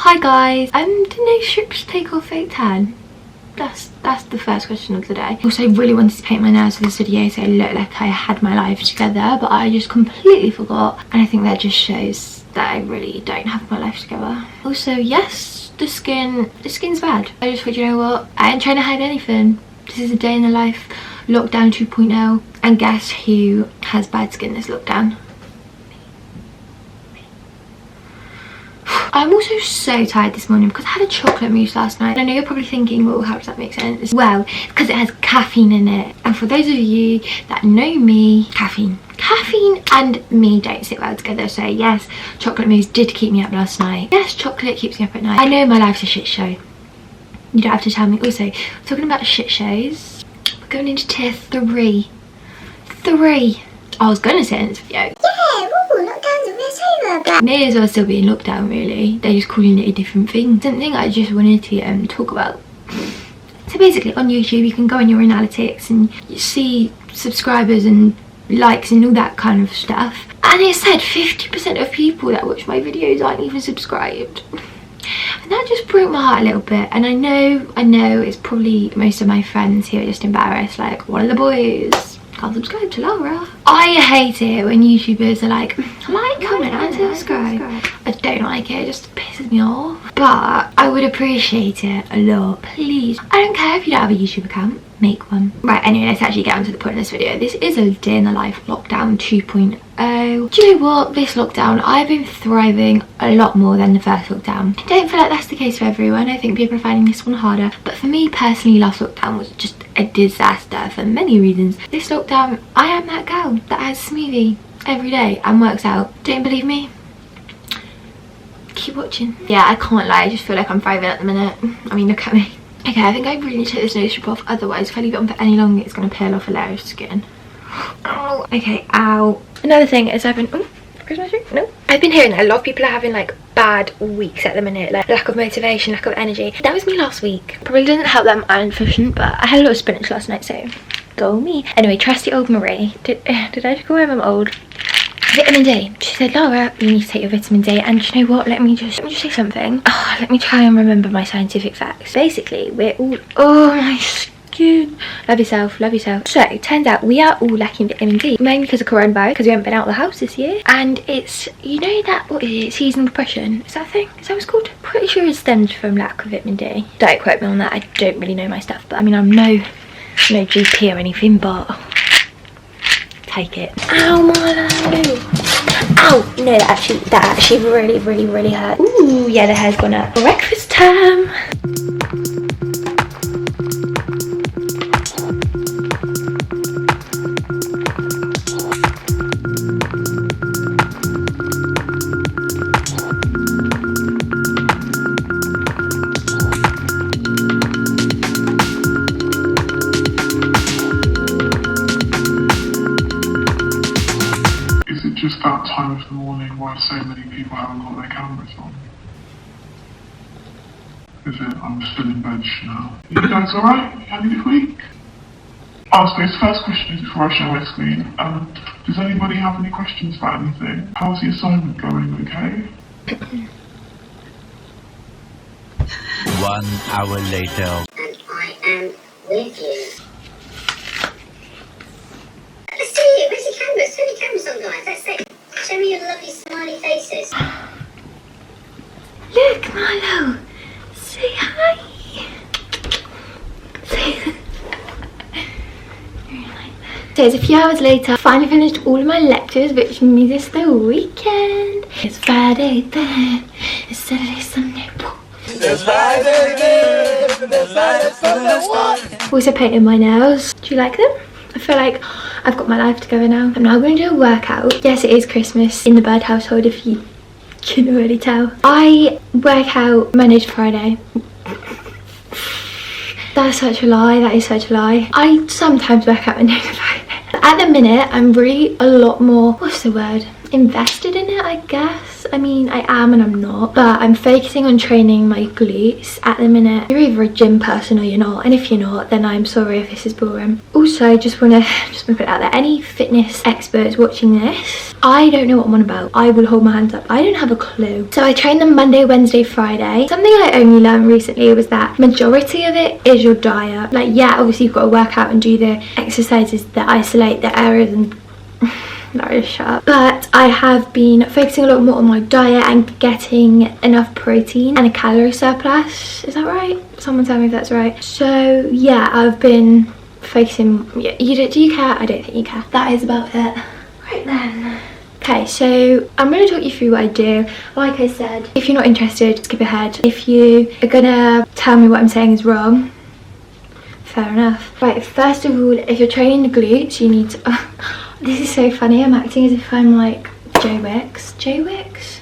Hi guys, do no strips take off fake tan? That's the first question of the day. Also, I really wanted to paint my nails for this video so it looked like I had my life together, but I just completely forgot, and I think that just shows that I really don't have my life together. Also, yes, the skin's bad. I just thought, you know what, I ain't trying to hide anything. This is a day in the life, lockdown 2.0, and guess who has bad skin this lockdown? I'm also so tired this morning because I had a chocolate mousse last night. I know you're probably thinking, well, how does that make sense? Well, because it has caffeine in it. And for those of you that know me, caffeine and me don't sit well together. So yes, chocolate mousse did keep me up last night. Yes, chocolate keeps me up at night. I know my life's a shit show. You don't have to tell me. Also, talking about shit shows, we're going into tier 3. I was going to say in this video. Yeah, ooh, lockdown's almost over, but may as well still be in lockdown, really. They're just calling it a different thing. Something I just wanted to talk about. So basically on YouTube you can go on your analytics and you see subscribers and likes and all that kind of stuff. And it said 50% of people that watch my videos aren't even subscribed. And that just broke my heart a little bit. And I know it's probably most of my friends who are just embarrassed, like, what are the boys? Can't subscribe to Laura. I hate it when YouTubers are like comment and subscribe. I don't like it, it just pisses me off. But I would appreciate it a lot. Please, I don't care if you don't have a YouTube account, make one. Right, anyway, let's actually get on to the point of this video. This is a day in the life lockdown 2.0. Do you know what? This lockdown, I've been thriving a lot more than the first lockdown. I don't feel like that's the case for everyone. I think people are finding this one harder. But for me personally, last lockdown was just a disaster for many reasons. This lockdown, I am that girl that has a smoothie every day and works out. Don't believe me? Keep watching. Yeah, I can't lie, I just feel like I'm thriving at the minute. I mean, look at me. Okay, I think I really need to take this nose strip off, otherwise if I leave it on for any longer it's going to peel off Hilarious skin. Ow. Okay, ow. Another thing is I've been Christmas tree? No. I've been hearing that a lot of people are having like bad weeks at the minute, like lack of motivation, lack of energy. That was me last week. Probably doesn't help that I'm iron deficient, but I had a lot of spinach last night, so go me. Anyway, trusty old Marie. Did I just call my mum old? Vitamin D. She said, Laura, you need to take your vitamin D. And you know what? Let me just say something. Oh, let me try and remember my scientific facts. Basically, we're all, oh my skin. Love yourself, love yourself. So, turns out we are all lacking vitamin D. Mainly because of coronavirus, because we haven't been out of the house this year. And it's, you know that, what is it? Seasonal depression. Is that a thing? Is that what it's called? Pretty sure it stems from lack of vitamin D. Don't quote me on that. I don't really know my stuff. But I mean, I'm no GP or anything, but take it. Ow, Milo. Ow! No, that actually really hurt. Ooh, yeah, the hair's gone up. Breakfast time. Just that time of the morning why so many people haven't got their cameras on. Is it? I'm still in bed now. You guys alright? You had a good week? So this first question is before I share my screen. Does anybody have any questions about anything? How's the assignment going, okay? 1 hour later. and I am with you. Let's see it. Where's your cameras? Turn your cameras on, guys. Let's see. Show me your lovely smiley faces. Look, Milo. Say hi. So it's a few hours later. Finally finished all of my lectures, which means it's the weekend. It's Friday then. It's Saturday, Sunday. It's Friday then. It's Friday, Sunday. Also painted my nails. Do you like them? I feel like I've got my life together now. I'm now going to do a workout. Yes, it is Christmas in the Bird household, if you can already tell. I work out Monday to Friday. That's such a lie. That is such a lie. I sometimes work out Monday to Friday. At the minute, I'm really a lot more, what's the word? Invested in it, I guess. I mean, I am and I'm not, but I'm focusing on training my glutes at the minute. You're either a gym person or you're not, and if you're not, then I'm sorry if this is boring. Also, just wanna put it out there, any fitness experts watching this, I don't know what I'm on about. I will hold my hands up, I don't have a clue. So I train them Monday, Wednesday, Friday. Something I only learned recently was that majority of it is your diet. Like, yeah, obviously you've got to work out and do the exercises that isolate the areas and no, shut up. But I have been focusing a lot more on my diet and getting enough protein and a calorie surplus. Is that right? Someone tell me if that's right. So yeah, I've been focusing. Yeah, do you care? I don't think you care. That is about it. Right then. Okay, so I'm going to talk you through what I do. Like I said, if you're not interested, skip ahead. If you are going to tell me what I'm saying is wrong, fair enough. Right, first of all, if you're training the glutes, you need to... this is so funny, I'm acting as if I'm like Joe Wicks. Joe Wicks?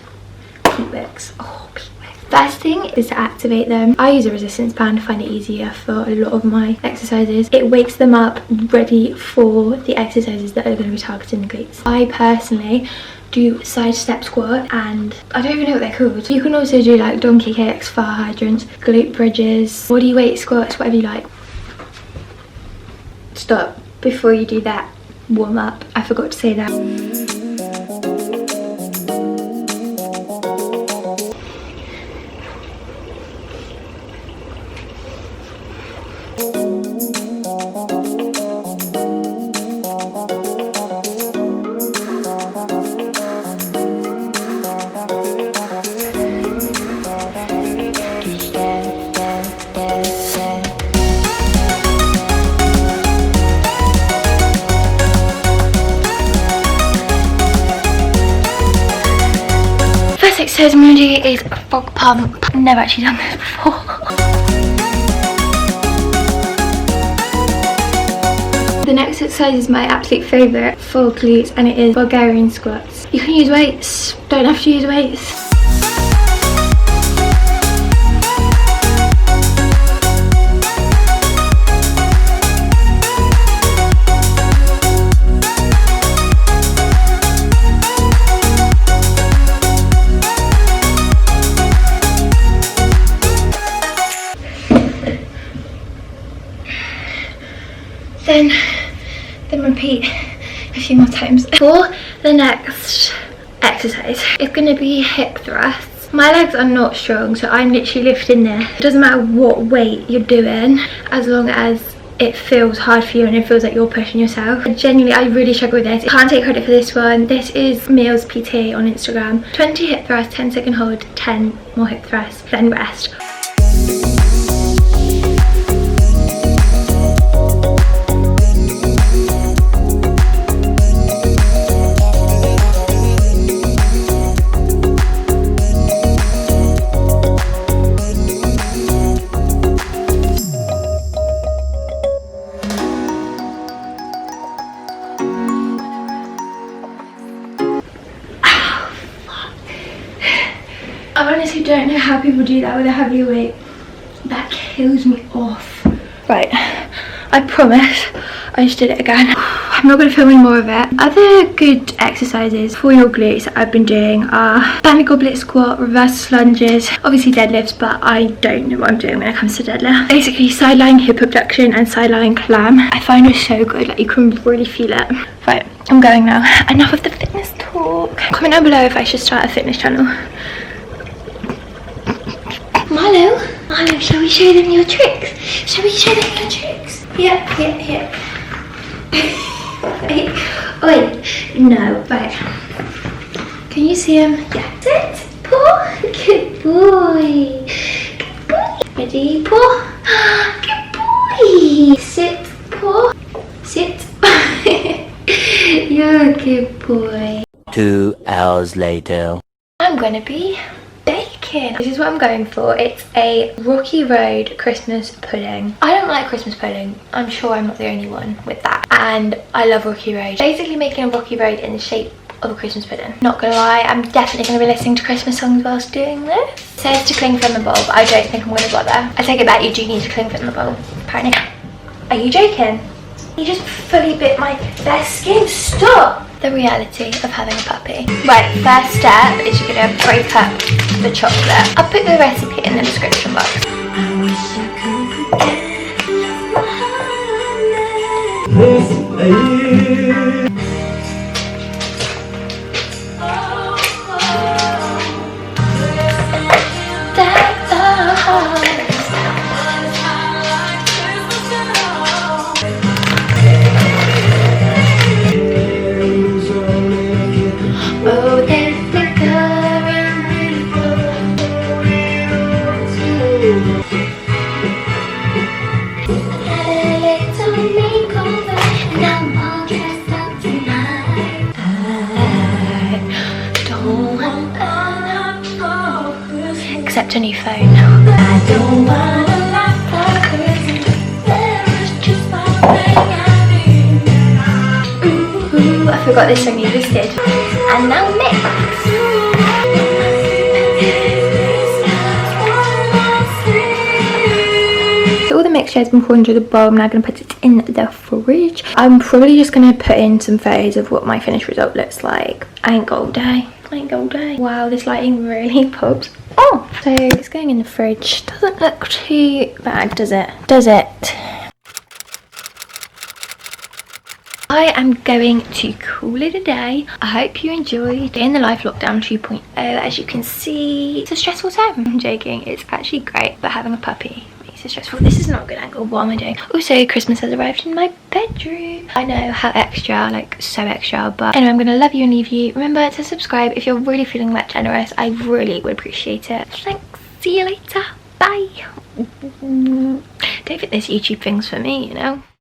Pete Wicks. Oh, Pete Wicks. First thing is to activate them. I use a resistance band to find it easier for a lot of my exercises. It wakes them up ready for the exercises that are going to be targeting the glutes. I personally do side step squat, and I don't even know what they're called. You can also do like donkey kicks, fire hydrants, glute bridges, body weight squats, whatever you like. Stop before you do that. Warm up. I forgot to say that. Exercise I'm going to do is a frog pump. I've never actually done this before. The next exercise is my absolute favourite for glutes, and it is Bulgarian squats. You can use weights, don't have to use weights. Then repeat a few more times. For the next exercise, it's going to be hip thrusts. My legs are not strong, so I'm literally lifting this. It doesn't matter what weight you're doing, as long as it feels hard for you and it feels like you're pushing yourself. Genuinely, I really struggle with this. I can't take credit for this one. This is Meals PT on Instagram. 20 hip thrusts, 10-second hold, 10 more hip thrusts, then rest. I honestly don't know how people do that with a heavy weight. That kills me off. Right, I promise I just did it again. I'm not going to film any more of it. Other good exercises for your glutes that I've been doing are banded goblet squat, reverse lunges, obviously deadlifts, but I don't know what I'm doing when it comes to deadlift. Basically sideline hip abduction and sideline clam. I find it so good, like you can really feel it. Right, I'm going now. Enough of the fitness talk. Comment down below if I should start a fitness channel. Milo, shall we show them your tricks? Shall we show them your tricks? Here. Wait, no, right. Can you see him? Yeah. Sit, paw. Good boy. Good boy. Ready, paw. Good boy. Sit, paw. Sit. You're a good boy. 2 hours later. I'm gonna be baking. This is what I'm going for. It's a Rocky Road Christmas pudding. I don't like Christmas pudding. I'm sure I'm not the only one with that. And I love Rocky Road. Basically making a Rocky Road in the shape of a Christmas pudding. Not gonna lie, I'm definitely gonna be listening to Christmas songs whilst doing this. It says to cling from the bowl, but I don't think I'm gonna bother. I take it back, you do need to cling from the bowl, apparently. Are you joking? You just fully bit my bare skin. Stop! the reality of having a puppy. Right, first step is you're gonna break up the chocolate. I'll put the recipe in the description box. Except a new phone. I don't want a life like this. There is just one thing I need. Ooh, I forgot this song you just did. And now mix. So all the mixture has been poured into the bowl. I'm now going to put it in the fridge. I'm probably just going to put in some photos of what my finished result looks like. Ain't all day. Ain't all day. Wow, this lighting really pops. Oh, so it's going in the fridge. Doesn't look too bad, does it? Does it? I am going to call it a day. I hope you enjoyed Day in the Life Lockdown 2.0. As you can see, it's a stressful time. I'm joking, it's actually great, but having a puppy makes it stressful. This is not a good angle. What am I doing? Also, Christmas has arrived in my bedroom. I know, how extra, like so extra, but anyway, I'm gonna love you and leave you. Remember to subscribe if you're really feeling that generous. I really would appreciate it. Thanks, see you later, bye. Don't think this YouTube thing's for me, you know.